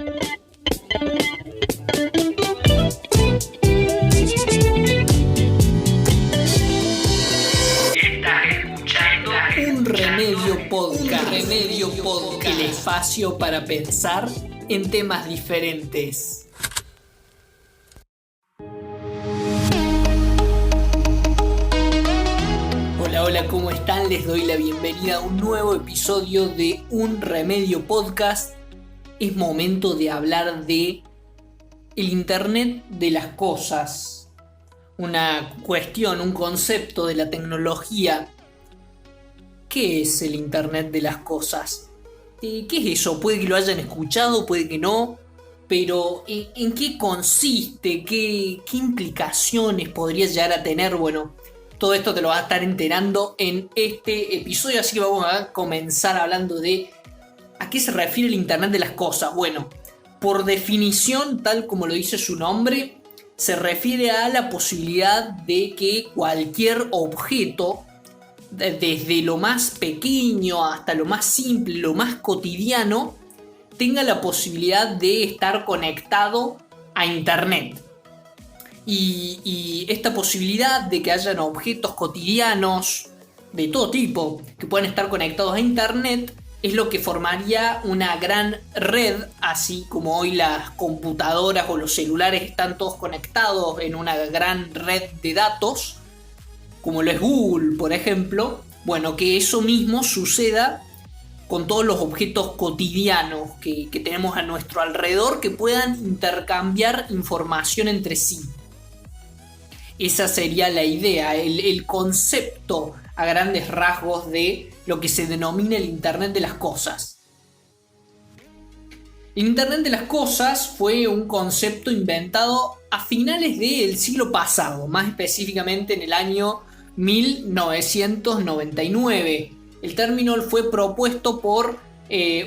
Un Remedio Podcast. El espacio para pensar en temas diferentes. Hola, ¿cómo están? Les doy la bienvenida a un nuevo episodio de Un Remedio Podcast. Es momento de hablar de el Internet de las cosas. Una cuestión, un concepto de la tecnología. ¿Qué es el Internet de las cosas? ¿Qué es eso? Puede que lo hayan escuchado, puede que no, pero ¿en qué consiste? ¿Qué implicaciones podría llegar a tener? Bueno, todo esto te lo vas a estar enterando en este episodio, así que vamos a comenzar hablando de ¿a qué se refiere el Internet de las cosas? Bueno, por definición, tal como lo dice su nombre, se refiere a la posibilidad de que cualquier objeto, desde lo más pequeño hasta lo más simple, lo más cotidiano, tenga la posibilidad de estar conectado a Internet. Y esta posibilidad de que hayan objetos cotidianos de todo tipo que puedan estar conectados a Internet es lo que formaría una gran red, así como hoy las computadoras o los celulares están todos conectados en una gran red de datos, como lo es Google, por ejemplo. Bueno, que eso mismo suceda con todos los objetos cotidianos que tenemos a nuestro alrededor, que puedan intercambiar información entre sí. Esa sería la idea, el concepto a grandes rasgos de lo que se denomina el Internet de las cosas. El Internet de las cosas fue un concepto inventado a finales del siglo pasado, más específicamente en el año 1999. El término fue propuesto por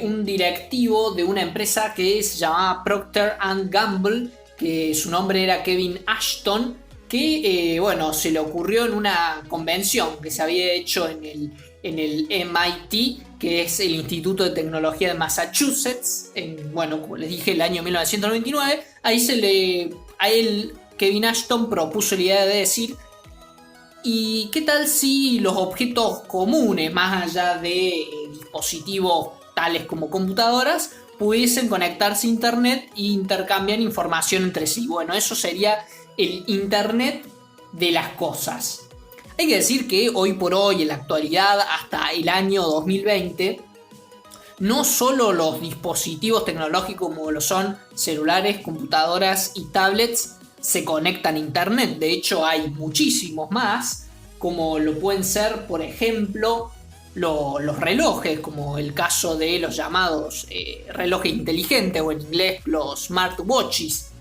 un directivo de una empresa que se llamaba Procter & Gamble, que su nombre era Kevin Ashton, que se le ocurrió en una convención que se había hecho en el MIT, que es el Instituto de Tecnología de Massachusetts, como les dije, el año 1999. A él, Kevin Ashton, propuso la idea de decir: ¿y qué tal si los objetos comunes, más allá de dispositivos tales como computadoras, pudiesen conectarse a Internet e intercambiar información entre sí? Bueno, eso sería el Internet de las cosas. Hay que decir que hoy por hoy, en la actualidad, hasta el año 2020, no solo los dispositivos tecnológicos como lo son celulares, computadoras y tablets se conectan a Internet. De hecho, hay muchísimos más, como lo pueden ser, por ejemplo, los relojes, como el caso de los llamados relojes inteligentes, o en inglés los smartwatches.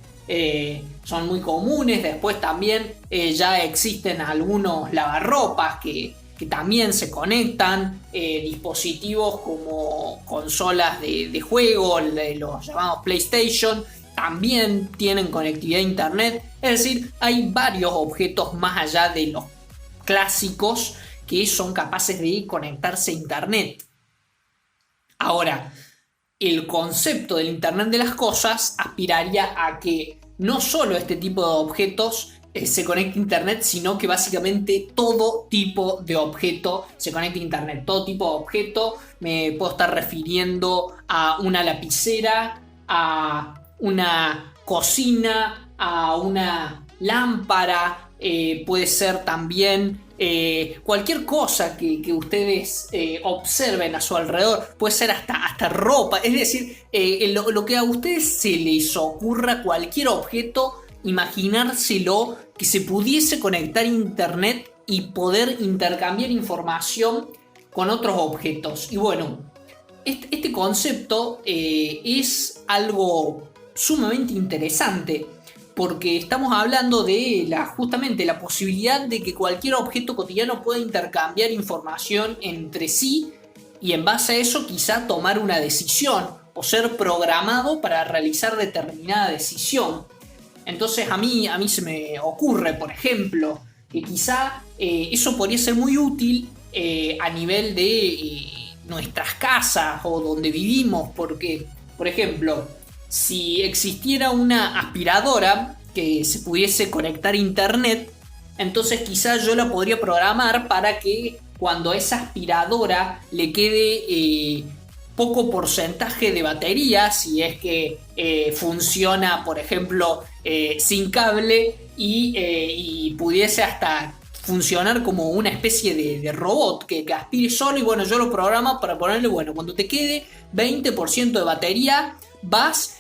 Son muy comunes. Después también ya existen algunos lavarropas que también se conectan, dispositivos como consolas de juego, los llamados PlayStation, también tienen conectividad a Internet. Es decir, hay varios objetos más allá de los clásicos que son capaces de conectarse a Internet. Ahora, el concepto del Internet de las cosas aspiraría a que no solo este tipo de objetos se conecte a Internet, sino que básicamente todo tipo de objeto se conecte a Internet. Todo tipo de objeto, me puedo estar refiriendo a una lapicera, a una cocina, a una lámpara, puede ser también cualquier cosa que ustedes observen a su alrededor, puede ser hasta ropa. Es decir, lo que a ustedes se les ocurra, cualquier objeto, imaginárselo que se pudiese conectar a Internet y poder intercambiar información con otros objetos. Y bueno, este concepto es algo sumamente interesante, porque estamos hablando de justamente la posibilidad de que cualquier objeto cotidiano pueda intercambiar información entre sí y en base a eso quizá tomar una decisión o ser programado para realizar determinada decisión. Entonces a mí se me ocurre, por ejemplo, que quizá eso podría ser muy útil a nivel de nuestras casas o donde vivimos, porque, por ejemplo, si existiera una aspiradora que se pudiese conectar a internet, entonces quizás yo la podría programar para que cuando a esa aspiradora le quede poco porcentaje de batería, si es que funciona, por ejemplo, sin cable y pudiese hasta funcionar como una especie de robot que aspire solo, y bueno, yo lo programo para ponerle, bueno, cuando te quede 20% de batería, vas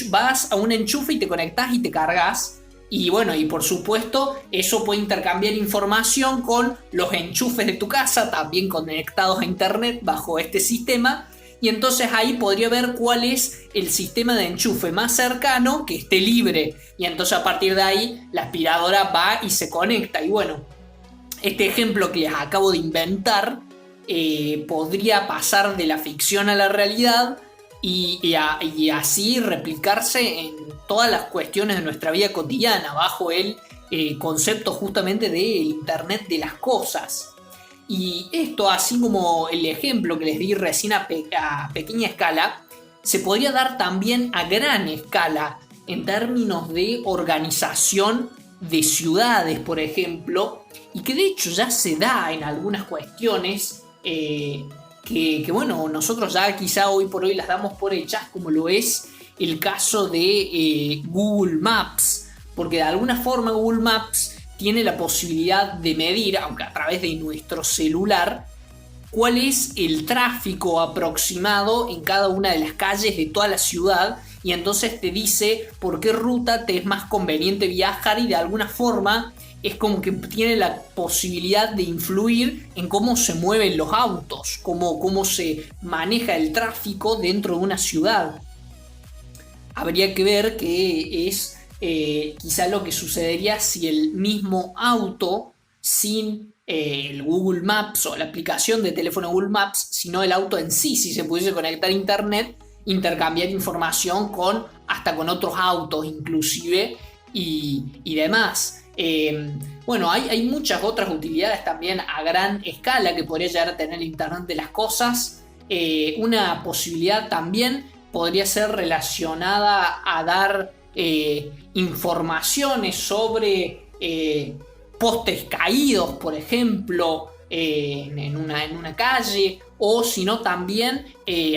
vas a un enchufe y te conectás y te cargas. Y bueno, y por supuesto, eso puede intercambiar información con los enchufes de tu casa, también conectados a internet bajo este sistema. Y entonces ahí podría ver cuál es el sistema de enchufe más cercano que esté libre. Y entonces a partir de ahí la aspiradora va y se conecta. Y bueno, este ejemplo que les acabo de inventar podría pasar de la ficción a la realidad y así replicarse en todas las cuestiones de nuestra vida cotidiana bajo el concepto justamente del Internet de las cosas. Y esto, así como el ejemplo que les di recién a pequeña escala, se podría dar también a gran escala en términos de organización de ciudades, por ejemplo, y que de hecho ya se da en algunas cuestiones que bueno, nosotros ya quizá hoy por hoy las damos por hechas, como lo es el caso de Google Maps, porque de alguna forma Google Maps tiene la posibilidad de medir, aunque a través de nuestro celular, cuál es el tráfico aproximado en cada una de las calles de toda la ciudad, y entonces te dice por qué ruta te es más conveniente viajar, y de alguna forma es como que tiene la posibilidad de influir en cómo se mueven los autos, cómo se maneja el tráfico dentro de una ciudad. Habría que ver qué es quizá lo que sucedería si el mismo auto, sin el Google Maps o la aplicación de teléfono Google Maps, sino el auto en sí, si se pudiese conectar a internet, intercambiar información hasta con otros autos inclusive y demás. Bueno, hay muchas otras utilidades también a gran escala que podría llegar a tener el Internet de las cosas. Una posibilidad también podría ser relacionada a dar informaciones sobre postes caídos, por ejemplo, en una calle, o si no también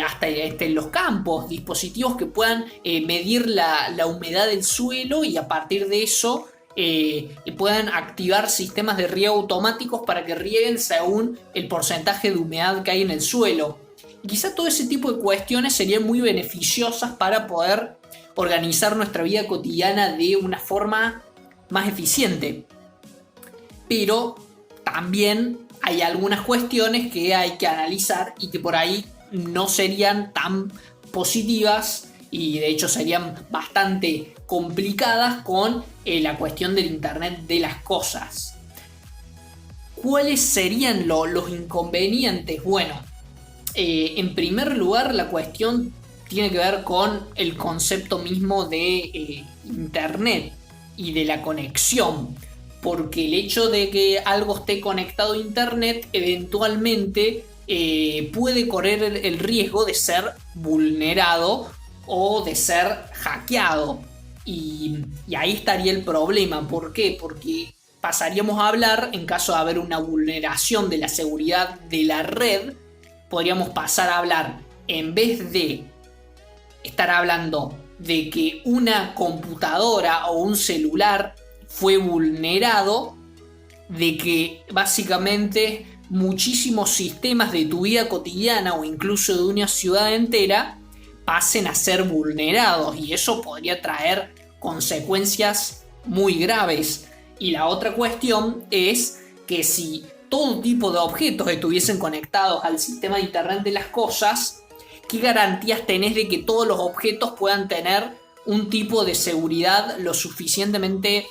hasta en los campos, dispositivos que puedan medir la humedad del suelo, y a partir de eso puedan activar sistemas de riego automáticos para que rieguen según el porcentaje de humedad que hay en el suelo. Y quizá todo ese tipo de cuestiones serían muy beneficiosas para poder organizar nuestra vida cotidiana de una forma más eficiente. Pero también hay algunas cuestiones que hay que analizar y que por ahí no serían tan positivas, y de hecho serían bastante complicadas con la cuestión del Internet de las cosas. ¿Cuáles serían los inconvenientes? Bueno, en primer lugar, la cuestión tiene que ver con el concepto mismo de Internet y de la conexión, porque el hecho de que algo esté conectado a Internet eventualmente puede correr el riesgo de ser vulnerado o de ser hackeado, y ahí estaría el problema. ¿Por qué? Porque pasaríamos a hablar, en caso de haber una vulneración de la seguridad de la red, podríamos pasar a hablar, en vez de estar hablando de que una computadora o un celular fue vulnerado, de que básicamente muchísimos sistemas de tu vida cotidiana o incluso de una ciudad entera pasen a ser vulnerados, y eso podría traer consecuencias muy graves. Y la otra cuestión es que si todo tipo de objetos estuviesen conectados al sistema de Internet de las cosas, ¿qué garantías tenés de que todos los objetos puedan tener un tipo de seguridad lo suficientemente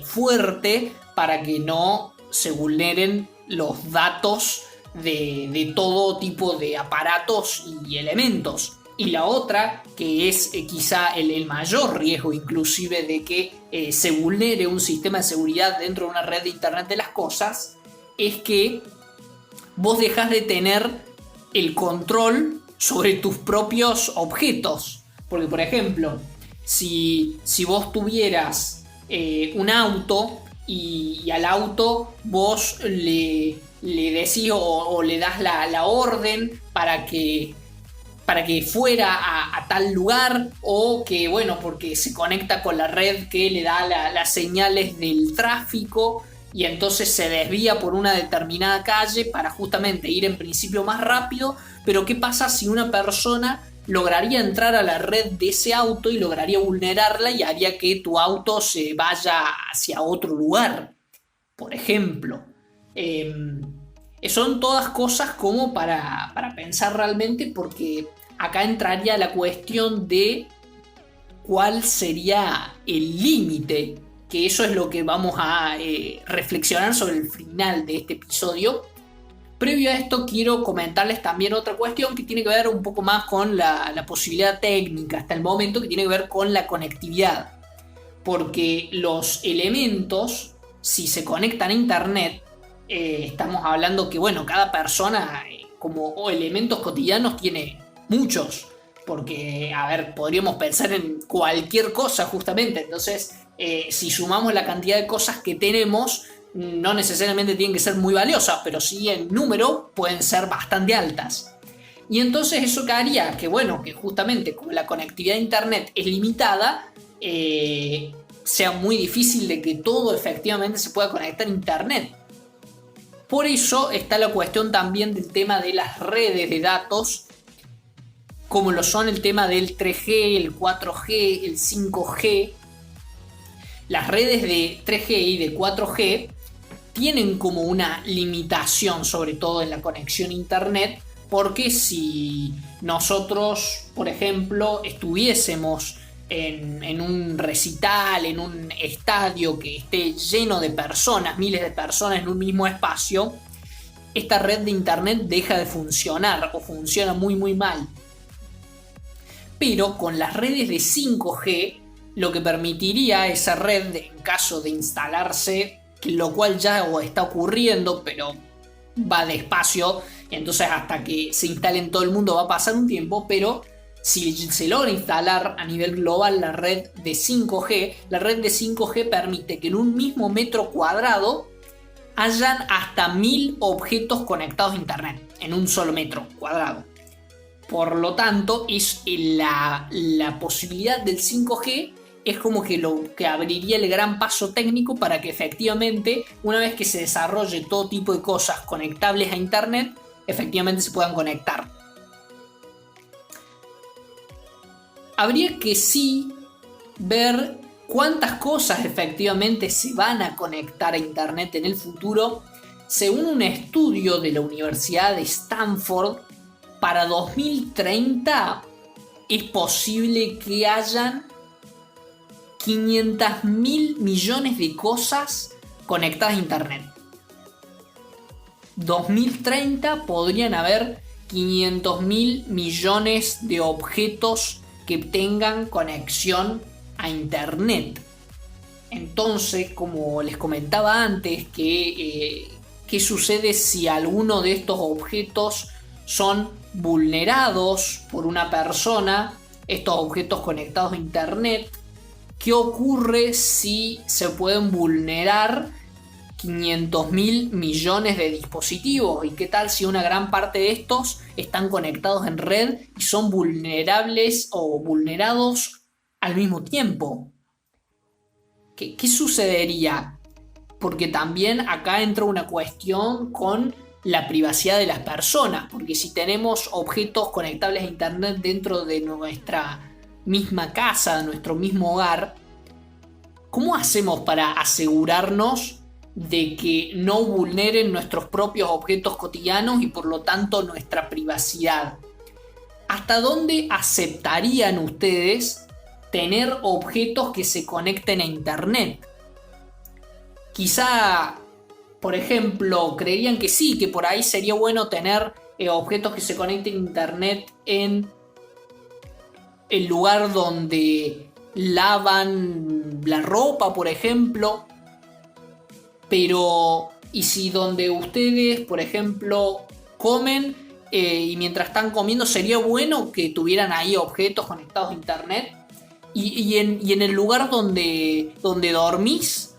fuerte para que no se vulneren los datos de todo tipo de aparatos y elementos? Y la otra, que es quizá el mayor riesgo inclusive de que se vulnere un sistema de seguridad dentro de una red de Internet de las cosas, es que vos dejás de tener el control sobre tus propios objetos. Porque, por ejemplo, si vos tuvieras un auto y al auto vos le decís o le das la orden para que fuera a tal lugar, o que, bueno, porque se conecta con la red que le da las señales del tráfico y entonces se desvía por una determinada calle para justamente ir en principio más rápido. Pero ¿qué pasa si una persona lograría entrar a la red de ese auto y lograría vulnerarla y haría que tu auto se vaya hacia otro lugar? Por ejemplo. Son todas cosas como para pensar realmente, porque acá entraría la cuestión de cuál sería el límite, que eso es lo que vamos a reflexionar sobre el final de este episodio. Previo a esto quiero comentarles también otra cuestión que tiene que ver un poco más con la posibilidad técnica hasta el momento, que tiene que ver con la conectividad. Porque los elementos, si se conectan a internet, estamos hablando que, bueno, cada persona como elementos cotidianos tiene muchos. Porque, a ver, podríamos pensar en cualquier cosa justamente. Entonces, si sumamos la cantidad de cosas que tenemos, no necesariamente tienen que ser muy valiosas, pero sí en número pueden ser bastante altas. Y entonces eso que haría que, bueno, que justamente como la conectividad a internet es limitada, sea muy difícil de que todo efectivamente se pueda conectar a internet. Por eso está la cuestión también del tema de las redes de datos, como lo son el tema del 3G, el 4G, el 5G. Las redes de 3G y de 4G tienen como una limitación, sobre todo en la conexión a internet, porque si nosotros, por ejemplo, estuviésemos en un recital, en un estadio que esté lleno de personas, miles de personas en un mismo espacio, esta red de internet deja de funcionar o funciona muy muy mal. Pero con las redes de 5G, lo que permitiría a esa red, en caso de instalarse, lo cual ya está ocurriendo, pero va despacio, entonces hasta que se instale en todo el mundo va a pasar un tiempo, pero si se logra instalar a nivel global la red de 5G, la red de 5G permite que en un mismo metro cuadrado hayan hasta 1000 objetos conectados a internet, en un solo metro cuadrado. Por lo tanto, es la posibilidad del 5G es como que lo que abriría el gran paso técnico para que efectivamente, una vez que se desarrolle todo tipo de cosas conectables a internet, efectivamente se puedan conectar. Habría que sí ver cuántas cosas efectivamente se van a conectar a internet en el futuro. Según un estudio de la Universidad de Stanford, para 2030 es posible que hayan 500.000 millones de cosas conectadas a internet. 2030 podrían haber 500.000 millones de objetos que tengan conexión a internet. Entonces, como les comentaba antes, ¿qué sucede si alguno de estos objetos son vulnerados por una persona, estos objetos conectados a internet? ¿Qué ocurre si se pueden vulnerar 500.000 millones de dispositivos? ¿Y qué tal si una gran parte de estos están conectados en red y son vulnerables o vulnerados al mismo tiempo? ¿Qué sucedería? Porque también acá entra una cuestión con la privacidad de las personas, porque si tenemos objetos conectables a internet dentro de nuestra misma casa, de nuestro mismo hogar, ¿cómo hacemos para asegurarnos de que no vulneren nuestros propios objetos cotidianos y por lo tanto nuestra privacidad? ¿Hasta dónde aceptarían ustedes tener objetos que se conecten a internet? Quizá, por ejemplo, creerían que sí, que por ahí sería bueno tener objetos que se conecten a internet en el lugar donde lavan la ropa, por ejemplo. Pero, ¿y si donde ustedes, por ejemplo, comen y mientras están comiendo sería bueno que tuvieran ahí objetos conectados a internet. Y en el lugar donde dormís,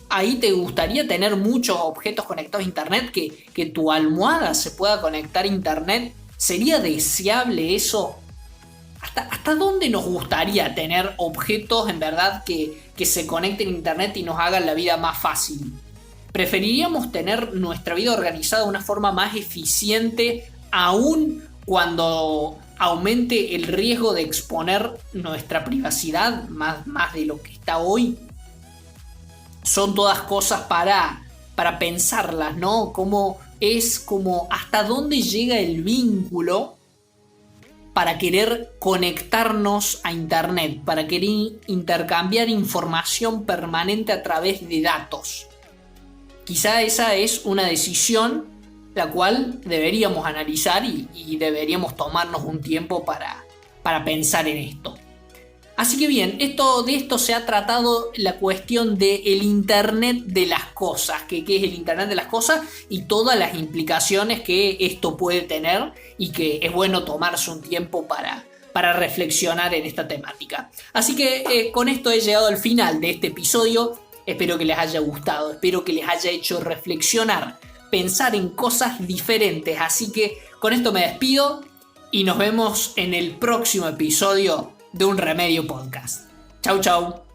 ahí te gustaría tener muchos objetos conectados a internet, que tu almohada se pueda conectar a internet. ¿Sería deseable eso? ¿Hasta dónde nos gustaría tener objetos en verdad que se conecten a internet y nos hagan la vida más fácil? ¿Preferiríamos tener nuestra vida organizada de una forma más eficiente, aún cuando aumente el riesgo de exponer nuestra privacidad más de lo que está hoy? Son todas cosas para pensarlas, ¿no? Como hasta dónde llega el vínculo para querer conectarnos a internet, para querer intercambiar información permanente a través de datos. Quizá esa es una decisión la cual deberíamos analizar y deberíamos tomarnos un tiempo para pensar en esto. Así que bien, de esto se ha tratado la cuestión del Internet de las cosas, que qué es el Internet de las cosas y todas las implicaciones que esto puede tener, y que es bueno tomarse un tiempo para reflexionar en esta temática. Así que con esto he llegado al final de este episodio. Espero que les haya gustado, espero que les haya hecho reflexionar, pensar en cosas diferentes. Así que con esto me despido y nos vemos en el próximo episodio de Un Remedio Podcast. Chau, chau.